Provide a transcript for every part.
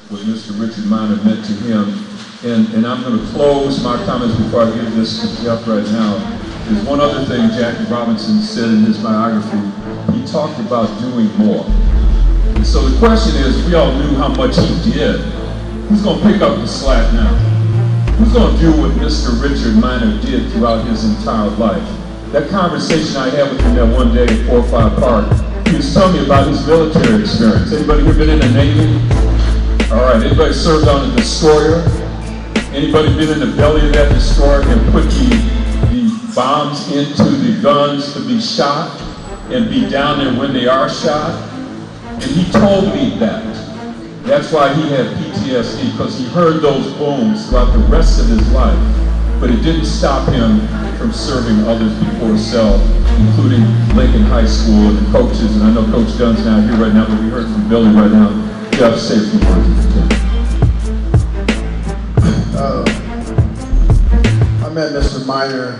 what Mr. Richard Miner meant to him. And I'm going to close my comments before I give this to Jeff right now. There's one other thing Jackie Robinson said in his biography. He talked about doing more. And so the question is, we all knew how much he did. Who's going to pick up the slack now? Who's going to do what Mr. Richard Miner did throughout his entire life? That conversation I had with him that one day at 405 Park, he was telling me about his military experience. Anybody here been in the Navy? All right, anybody served on a destroyer? Anybody been in the belly of that destroyer and put the bombs into the guns to be shot and be down there when they are shot? And he told me that. That's why he had PTSD, because he heard those booms throughout the rest of his life. But it didn't stop him from serving others before himself, including Lincoln High School and the coaches. And I know Coach Dunn's not here right now, but we heard from Billy right now. Jeff, say a few words. I met Mr. Miner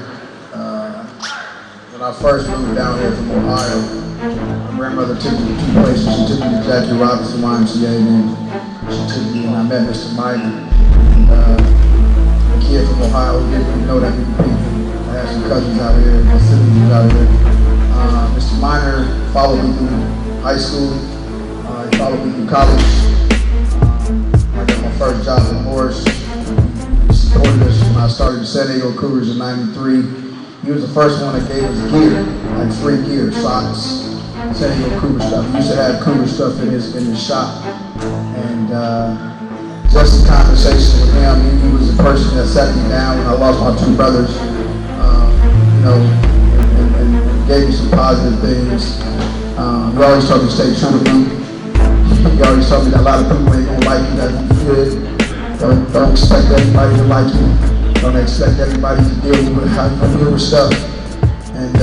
when I first moved down here from Ohio. My grandmother took me to two places. She took me to Jackie Robinson YMCA, and then she took me and I met Mr. Miner. A kid from Ohio who didn't even know that many people. I had some cousins out here, my siblings out here. Mr. Miner followed me through high school. He followed me through college. I got my first job at Morris. He supported us when I started the San Diego Cougars in '93. He was the first one that gave us gear, like free gear, socks, San Diego Cougar stuff. He used to have Cougar stuff in his shop. And just in conversation with him, he was the person that sat me down when I lost my two brothers, and gave me some positive things. He always told me to stay true to me. He always told me that a lot of people ain't gonna like you, that's what you did. Don't expect everybody to like you. Don't expect everybody to deal with how you deal with stuff. And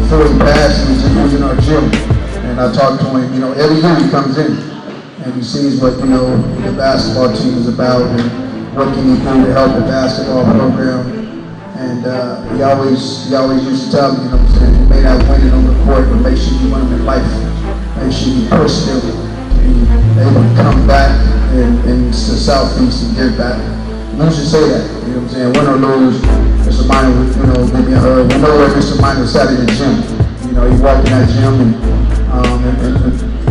before he passed, he was in our gym. And I talked to him, every year he comes in and he sees what, the basketball team is about and what can he do to help the basketball program. And he always used to tell me, you may not win it on the court, but make sure you win them in life. Make sure you push them to be able to come back and to Southeast and give back. You should say that, win or lose. Mr. Miner would, give me a hug. We know where Mr. Miner sat in the gym. He walked in that gym and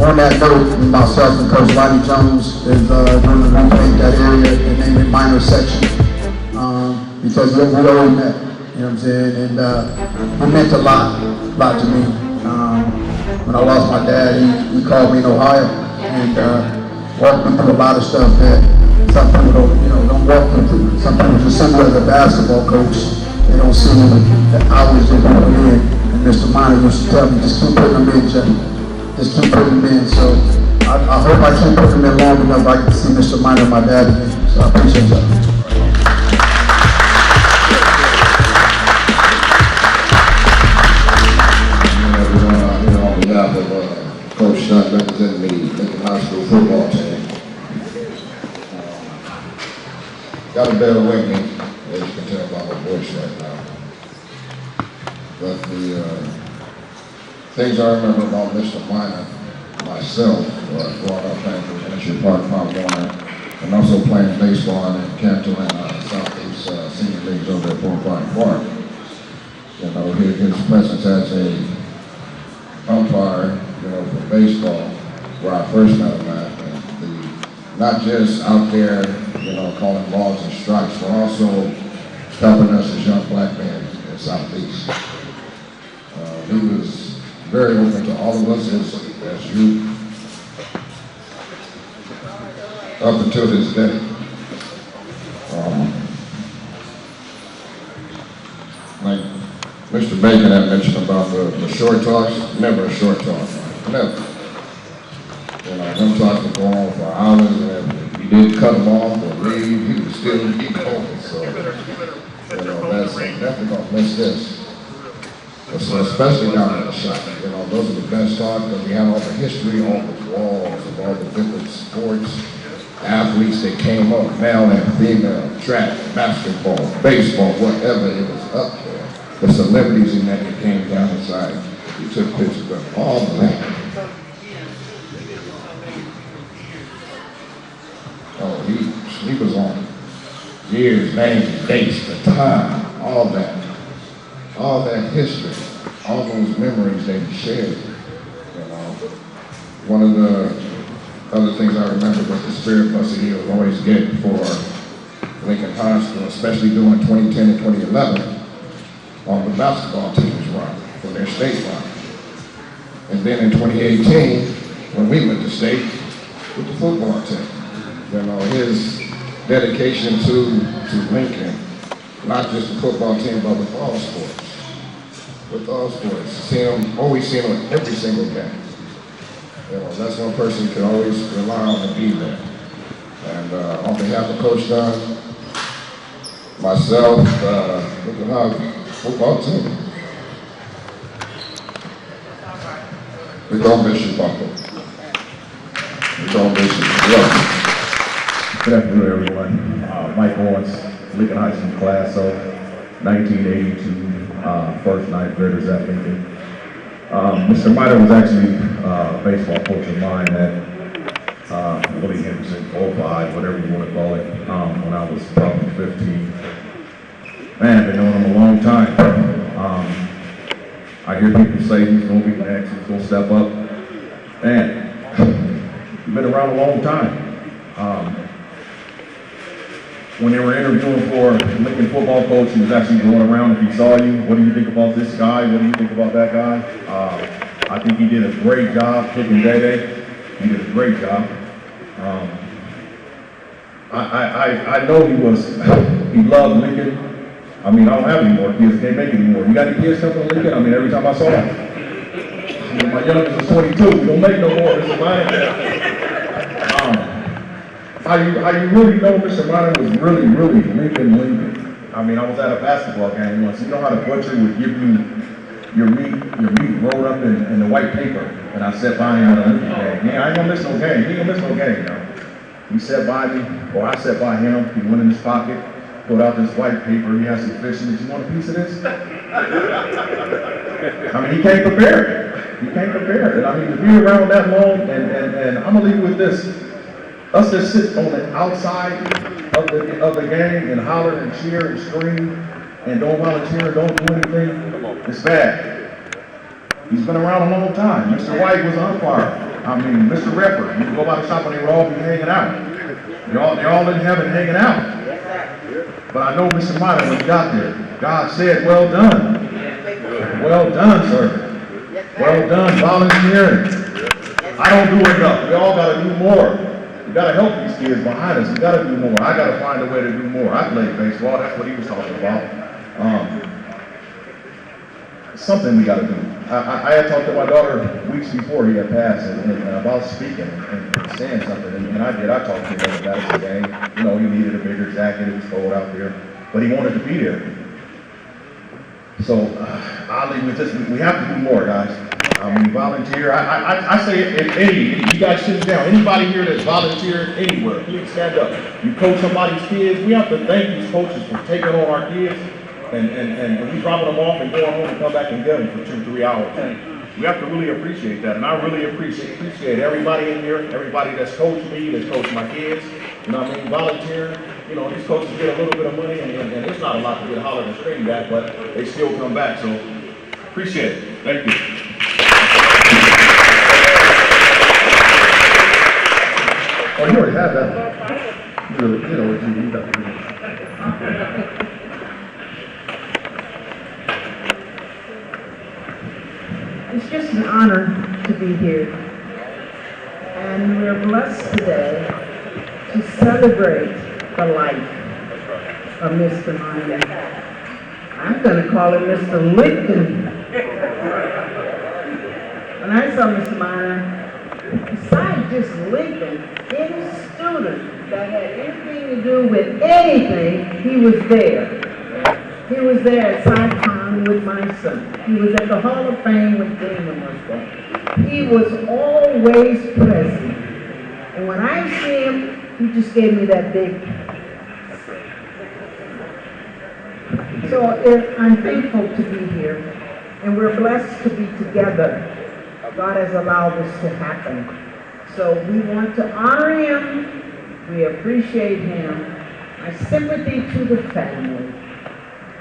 on that note, myself and Coach Lonnie Jones is going to repaint that area and name it Miner section. Because we already met, and it meant a lot to me. When I lost my dad, he called me in Ohio and walked me through a lot of stuff that some people don't walk me through. Some people just see me as a basketball coach. They don't see the hours they put in. And Mr. Miner used to tell me, just keep putting them in, Jeff. Just keep putting them in. So I hope I keep putting them in long enough I can see Mr. Miner and my dad again. So I appreciate that. Coach Dunn representing the Lincoln High School football team. Got to bear with me, as you can tell by my voice right now. But the things I remember about Mr. Miner, myself, growing up playing for Ministry Park, Pop Warner, and also playing baseball in Canton and Southeast Senior Leagues over at 405 Park. His presence as a umpire, for baseball, where I first met him at, and not just out there, calling balls and strikes, but also helping us as young black men in Southeast. He was very open to all of us as youth, up until this day. Like Mr. Bacon had mentioned about the short talks, never a short talk. Never. Them talks would go on for hours, and if you didn't cut them off or leave, he would still keep going. So, that's definitely gonna miss this. So especially down in the shop, those are the best talks because we have all the history on the walls of all the different sports, athletes that came up, male and female, track, basketball, baseball, whatever it was up there. The celebrities in that came down inside. We took pictures of all the land. He was on years, names, dates, the time, all that history, all those memories that he shared. You know, one of the other things I remember was the spirit bus he would always get for Lincoln High School, especially during 2010 and 2011, on the basketball team's run for their state run. And then in 2018, when we went to state with the football team, you know, his dedication to Lincoln, not just the football team, but with all sports. With all sports. Always see him at every single game. You know, that's one person you can always rely on to be there. And on behalf of Coach Dunn, myself, Lincoln High football team, we're gonna miss you, Buckle. We're gonna miss you. Yeah. Good afternoon, everyone. Mike Owens, Lincoln High School class of 1982, first ninth graders at Lincoln. Mr. Miter was actually a baseball coach of mine at Willie Henderson, 05, whatever you want to call it, when I was probably 15. Man, I've been knowing him a long time. I hear people say he's going to be next, he's going to step up. Man, you've been around a long time. When they were interviewing for Lincoln football coach, he was actually going around, if he saw you, what do you think about this guy? What do you think about that guy? I think he did a great job picking Day. He did a great job. I know he loved Lincoln. I mean, I don't have any more kids, can't make any more. You got any kids coming from Lincoln? I mean, every time I saw him. My youngest is 22, we don't make no more, Mr. Minor. How you really know Mr. Minor was really Lincoln. I mean, I was at a basketball game once. You know how the butcher would give you your meat rolled up in the white paper, and I sat by him at a Lincoln game. Yeah, I ain't gonna miss no game. He ain't gonna miss no game, no. He sat by me, or I sat by him. He went in his pocket, pulled out this white paper. He had some fish in it. You want a piece of this? I mean, he came prepared. He came prepared. And I mean, to be around that long, and I'm gonna leave you with this. Us that sit on the outside of the game and holler and cheer and scream and don't volunteer, don't do anything, it's bad. He's been around a long time. Mr. White was an umpire. I mean, Mr. Repper, you could go by the shop and they would all be hanging out. They're all in heaven hanging out. But I know Mr. Minor, when he got there, God said, well done. Well done, sir. Well done, volunteering. I don't do enough. We all got to do more. We got to help these kids behind us. We got to do more. I got to find a way to do more. I played baseball. That's what he was talking about. Something we got to do. I had talked to my daughter weeks before he had passed and about speaking and saying something. And I did. I talked to him about the game. You know, he needed a bigger jacket. It was cold out there. But he wanted to be there. So I'll leave with this. We have to do more, guys. When you volunteer, I say if you guys sit down, anybody here that's volunteered anywhere, please stand up. You coach somebody's kids, we have to thank these coaches for taking on our kids and we dropping them off and going home and come back and get them for 2-3 hours. We have to really appreciate that, and I really appreciate everybody in here, everybody that's coached me, that's coached my kids. You know what I mean? Volunteering. You know, these coaches get a little bit of money, and it's not a lot to get hollered and screamed at, but they still come back. So appreciate it. Thank you. Oh, you already had that. You know what you need. It's just an honor to be here. And we're blessed today to celebrate the life of Mr. Minor. I'm going to call him Mr. Lincoln. When I saw Mr. Minor, besides just Lincoln, any student that had anything to do with anything, he was there. He was there at Saipan with my son. He was at the Hall of Fame when Damon was there. He was always present. And when I see him, he just gave me that big. So I'm thankful to be here. And we're blessed to be together. God has allowed this to happen. So we want to honor him We appreciate him. Our sympathy to the family.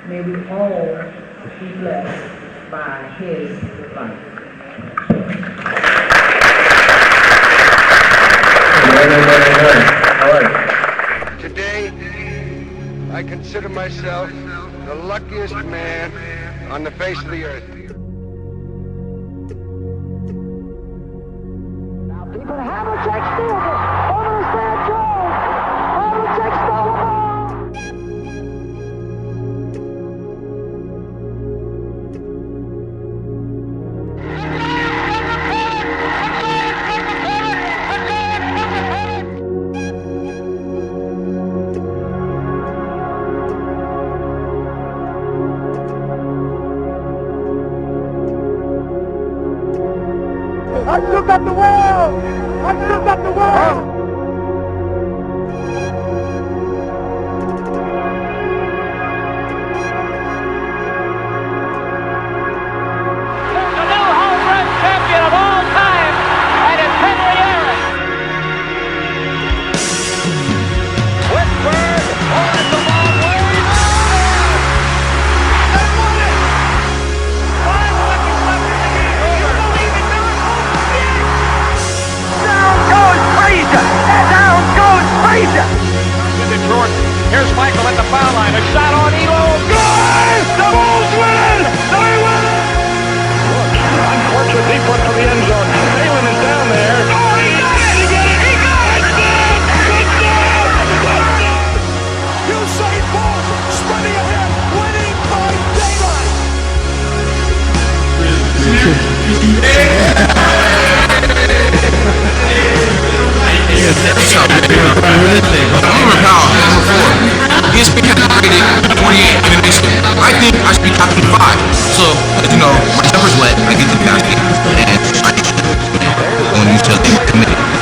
May we all be blessed by his life. All right. Today, I consider myself the luckiest man on the face of the earth. People have a check steal over the stand Jones. Have a check steal the ball. I still got the world! I still got the world! There's a new home run champion of all time, and it's Henry Aaron. Whitford on the long way. They won it! 5 seconds left in the game. You believe it now? Oh, yes! Down goes Frazier! Down goes Frazier! With it, Jordan. Here's Michael at the foul line. A shot on Elo. Good! The Bulls win! They win! Unfortunate deep one from the end zone. Phelan is down there. Oh, he got it! He got it! He got it! Usain Bolt sprinting ahead, winning by daylight. I'm Powell, number 4. ESPN has rated 48 in the nation. I think I should be top 5. So, you know, my jumper's wet. I get the basket, and I when you tell them committed.